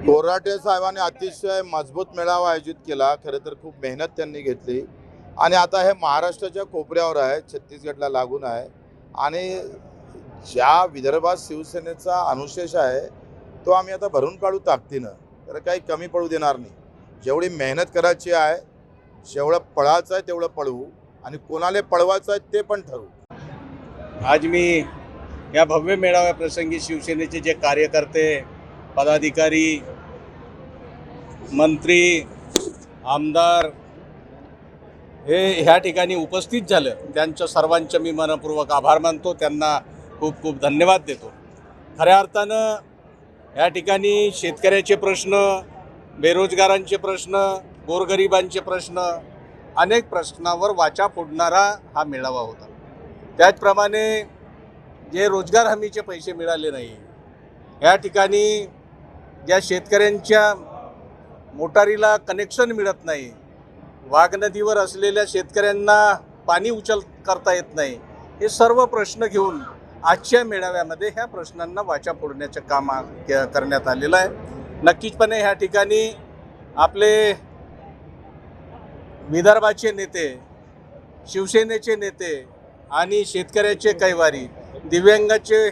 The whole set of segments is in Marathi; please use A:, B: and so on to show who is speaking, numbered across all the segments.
A: कोराटे साहेबांनी अतिशय मजबूत मेळावा आयोजित केला। खरं तर खूप मेहनत त्यांनी घेतली आणि आता हे महाराष्ट्राच्या कोपऱ्यावर आहे, छत्तीसगडला लागून आहे आणि ज्या विदर्भात शिवसेनेचा अनुशेष आहे तो आम्ही आता भरून काढू ताकदीनं। तर काही कमी पडू देणार नाही। जेवढी मेहनत करायची आहे, जेवढं पळायचं आहे तेवढं पळवू आणि कोणाला पळवायचं आहे ते पण ठरवू।
B: आज मी या भव्य मेळाव्या प्रसंगी शिवसेनेचे जे कार्यकर्ते, पदाधिकारी, मंत्री, आमदार हे ह्या ठिकाणी उपस्थित झाले, त्यांच्या सर्वांचे मी मनपूर्वक आभार मानतो। त्यांना खूप खूप धन्यवाद देतो। खऱ्या अर्थानं या ठिकाणी शेतकऱ्याचे प्रश्न, बेरोजगारांचे प्रश्न, गोरगरिबांचे प्रश्न, अनेक प्रश्नावर वाचा फोडणारा हा मेळावा होता। त्याचप्रमाणे जे रोजगार हमीचे पैसे मिळाले नाही, या ठिकाणी ज्या शेतकऱ्यांच्या मोटारीला कनेक्शन मिळत नाही, वाघ नदीवर असलेल्या शेतकऱ्यांना पाणी उचल करता येत नाही, हे सर्व प्रश्न घेऊन आजच्या मेळाव्यामध्ये ह्या प्रश्नांना वाचा फोडण्याचं काम करण्यात आलेलं आहे। नक्कीचपणे ह्या ठिकाणी आपले विदर्भाचे नेते, शिवसेनेचे नेते आणि शेतकऱ्याचे कैवारी, दिव्यांगाचे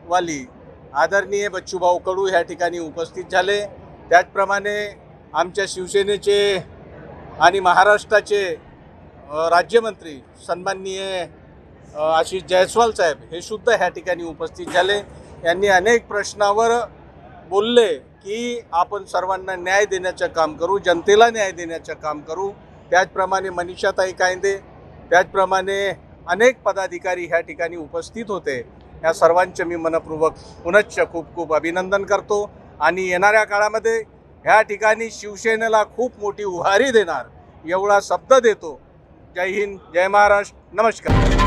B: वाली आदरणीय बच्चूभाऊ कडू ह्या ठिकाणी उपस्थित झाले। त्याचप्रमाणे आमच्या शिवसेनेचे आणि महाराष्ट्राचे राज्यमंत्री सन्माननीय आशिष जयस्वाल साहेब हे सुद्धा ह्या ठिकाणी उपस्थित झाले। यांनी अनेक प्रश्नावर बोलले की आपण सर्वांना न्याय देण्याचं काम करू, जनतेला न्याय देण्याचं काम करू। त्याचप्रमाणे मनीषाताई कायंदे, त्याचप्रमाणे अनेक पदाधिकारी ह्या ठिकाणी उपस्थित होते। या सर्वांचे मी मनपूर्वक पुनश्च खूप खूप अभिनंदन करतो आणि येणाऱ्या काळामध्ये ह्या ठिकाणी शिवसेनेला खूप मोठी उभारी देणार एवढा शब्द देतो। जय हिंद, जय महाराष्ट्र, नमस्कार।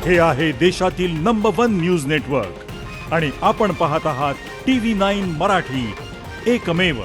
C: हे आहे देशातील नंबर 1 न्यूज नेटवर्क आणि आपण पाहत आहात TV9 मराठी, एकमेव।